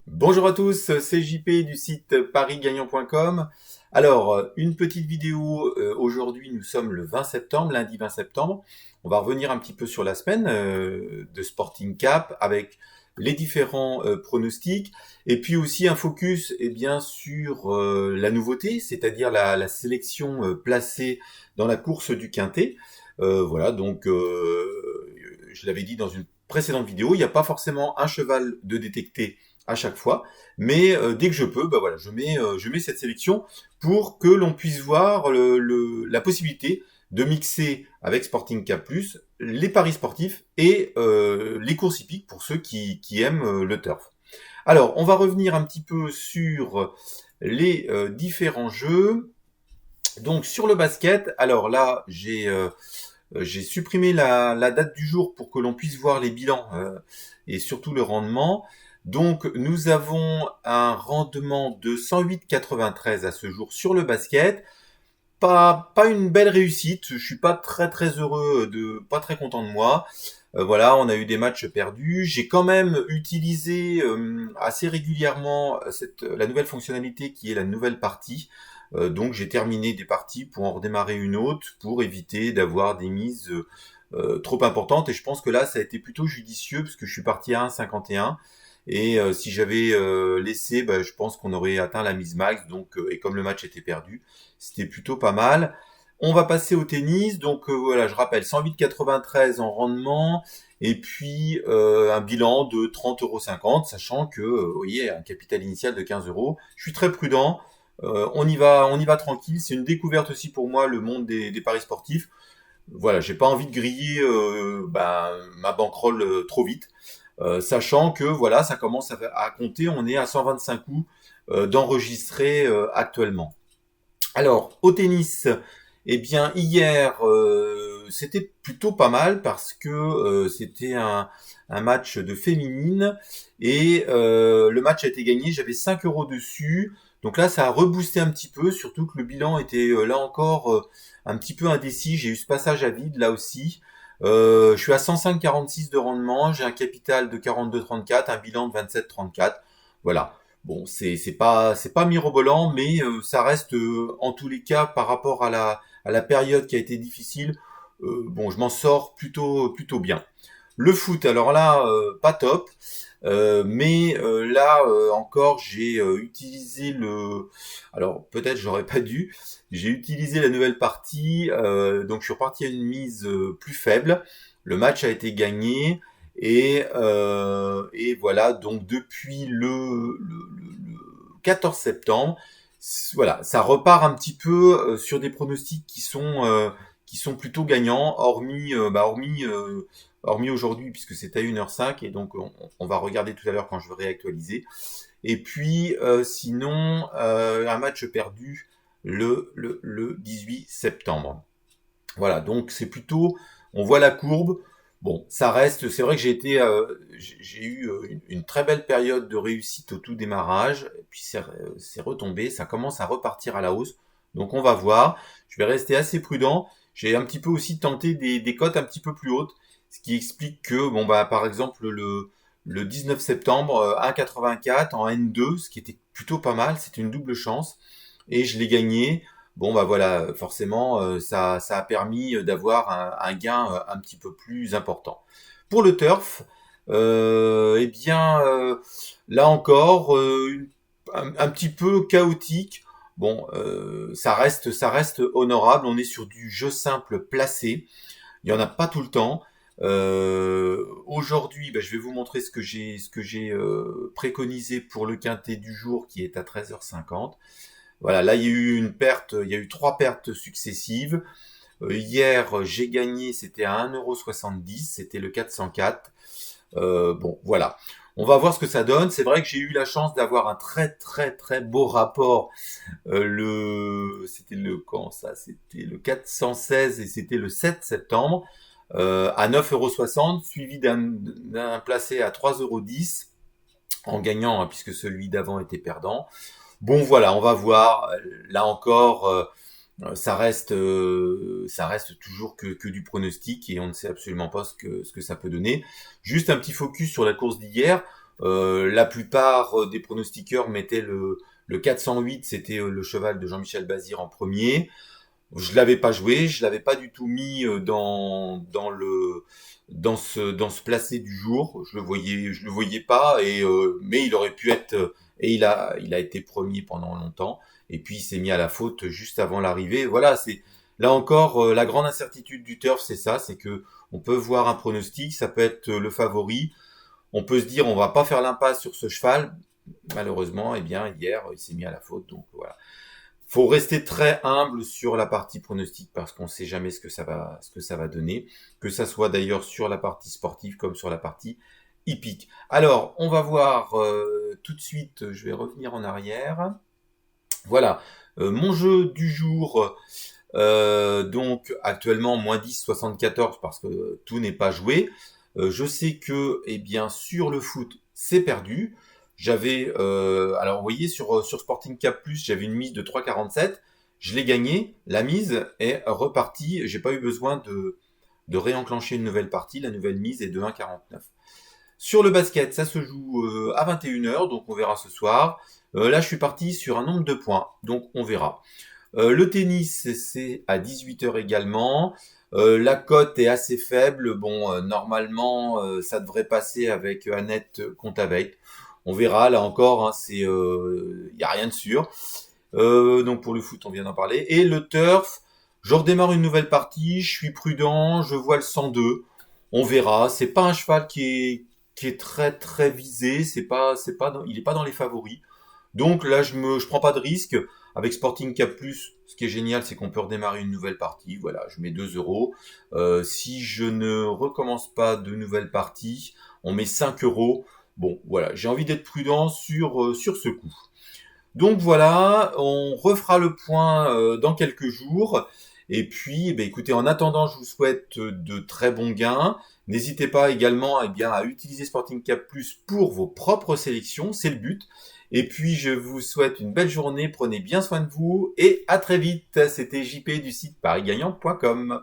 Bonjour à tous, c'est JP du site parisgagnant.com. Alors, une petite vidéo, aujourd'hui nous sommes le 20 septembre, lundi 20 septembre. On va revenir un petit peu sur la semaine de Sporting Cap avec les différents pronostics et puis aussi un focus bien sur la nouveauté, c'est-à-dire la sélection placée dans la course du Quintet. Voilà, donc je l'avais dit dans une précédente vidéo, il n'y a pas forcément un cheval de détecter à chaque fois, mais dès que je peux, voilà, je mets cette sélection pour que l'on puisse voir la possibilité de mixer avec Sporting Cap+, les paris sportifs et les courses hippiques pour ceux qui aiment le turf. Alors, on va revenir un petit peu sur les différents jeux. Donc, sur le basket, alors là, j'ai supprimé la date du jour pour que l'on puisse voir les bilans et surtout le rendement. Donc, nous avons un rendement de 108,93 à ce jour sur le basket. Pas une belle réussite. Je suis pas très heureux pas très content de moi. Voilà, on a eu des matchs perdus. J'ai quand même utilisé assez régulièrement la nouvelle fonctionnalité qui est la nouvelle partie. Donc, j'ai terminé des parties pour en redémarrer une autre pour éviter d'avoir des mises trop importantes. Et je pense que là, ça a été plutôt judicieux parce que je suis parti à 1,51. Et si j'avais laissé, je pense qu'on aurait atteint la mise max. Donc, et comme le match était perdu, c'était plutôt pas mal. On va passer au tennis. Donc voilà, je rappelle 108,93 en rendement et puis un bilan de 30,50 €, sachant que vous voyez un capital initial de 15 €. Je suis très prudent. On y va tranquille. C'est une découverte aussi pour moi le monde des paris sportifs. Voilà, j'ai pas envie de griller ma bankroll trop vite. Sachant que voilà, ça commence à compter, on est à 125 coups d'enregistrer actuellement. Alors, au tennis, eh bien hier, c'était plutôt pas mal parce que c'était un match de féminine et le match a été gagné, j'avais 5 € dessus. Donc là, ça a reboosté un petit peu, surtout que le bilan était là encore un petit peu indécis. J'ai eu ce passage à vide là aussi. Je suis à 105,46 de rendement, j'ai un capital de 42,34, un bilan de 27,34. Voilà. Bon, c'est pas mirobolant, mais ça reste en tous les cas par rapport à la période qui a été difficile. Bon, je m'en sors plutôt bien. Le foot, alors là, pas top. Mais là encore, j'ai utilisé alors peut-être j'aurais pas dû. J'ai utilisé la nouvelle partie. Donc je suis reparti à une mise plus faible. Le match a été gagné. Et voilà, donc depuis le 14 septembre, voilà, ça repart un petit peu sur des pronostics qui sont plutôt gagnants, hormis aujourd'hui, puisque c'est à 1h05, et donc on va regarder tout à l'heure quand je vais réactualiser. Et puis, sinon, un match perdu le 18 septembre. Voilà, donc c'est plutôt, on voit la courbe. Bon, ça reste, c'est vrai que j'ai eu une très belle période de réussite au tout démarrage, et puis c'est retombé, ça commence à repartir à la hausse. Donc on va voir. Je vais rester assez prudent. J'ai un petit peu aussi tenté des cotes un petit peu plus hautes, ce qui explique que, bon par exemple le 19 septembre, 1,84 en N2, ce qui était plutôt pas mal, c'était une double chance, et je l'ai gagné. Bon voilà, forcément, ça a permis d'avoir un gain un petit peu plus important. Pour le turf, eh bien, là encore, un petit peu chaotique. Bon, ça reste honorable. On est sur du jeu simple placé. Il y en a pas tout le temps. Aujourd'hui, je vais vous montrer ce que j'ai préconisé pour le quintet du jour qui est à 13h50. Voilà, là il y a eu une perte, il y a eu 3 pertes successives. Hier, j'ai gagné, c'était à 1,70 €, c'était le 404. Bon, voilà. On va voir ce que ça donne. C'est vrai que j'ai eu la chance d'avoir un très beau rapport. C'était le quand ça? C'était le 416 et c'était le 7 septembre à 9,60 €, suivi d'un placé à 3,10 €. en gagnant, hein, puisque celui d'avant était perdant. Bon voilà, on va voir. Là encore, ça reste toujours que du pronostic et on ne sait absolument pas ce que ça peut donner. Juste un petit focus sur la course d'hier. La plupart des pronostiqueurs mettaient le 408, c'était le cheval de Jean-Michel Bazir en premier. Je l'avais pas joué, je l'avais pas du tout mis dans ce placé du jour. Je le voyais pas mais il aurait pu être et il a été premier pendant longtemps et puis il s'est mis à la faute juste avant l'arrivée. Voilà, c'est là encore la grande incertitude du turf, c'est ça, c'est que on peut voir un pronostic, ça peut être le favori. On peut se dire on va pas faire l'impasse sur ce cheval. Malheureusement, eh bien hier il s'est mis à la faute, donc voilà. Faut rester très humble sur la partie pronostic parce qu'on ne sait jamais ce que ça va donner, que ça soit d'ailleurs sur la partie sportive comme sur la partie hippique. Alors, on va voir tout de suite, je vais revenir en arrière. Voilà, mon jeu du jour, donc actuellement moins 10,74 parce que tout n'est pas joué. Je sais que, eh bien, sur le foot, c'est perdu. J'avais, alors vous voyez sur Sporting Cap Plus, j'avais une mise de 3,47. Je l'ai gagné. La mise est repartie. J'ai pas eu besoin de réenclencher une nouvelle partie. La nouvelle mise est de 1,49. Sur le basket, ça se joue à 21h, donc on verra ce soir. Là, je suis parti sur un nombre de points, donc on verra. Le tennis, c'est à 18h également. La cote est assez faible. Bon, normalement, ça devrait passer avec Annette Kontaveit. On verra, là encore, hein, y a rien de sûr. Donc pour le foot, on vient d'en parler. Et le turf, je redémarre une nouvelle partie, je suis prudent, je vois le 102. On verra. C'est pas un cheval qui est très très visé. Il est pas dans les favoris. Donc là, je prends pas de risque. Avec Sporting Cap Plus, ce qui est génial, c'est qu'on peut redémarrer une nouvelle partie. Voilà, je mets 2 euros. Si je ne recommence pas de nouvelle partie, on met 5 euros. Bon, voilà, j'ai envie d'être prudent sur ce coup. Donc voilà, on refera le point dans quelques jours. Et puis, eh bien, écoutez, en attendant, je vous souhaite de très bons gains. N'hésitez pas également à utiliser Sporting Cap Plus pour vos propres sélections, c'est le but. Et puis, je vous souhaite une belle journée, prenez bien soin de vous et à très vite. C'était JP du site parisgagnant.com.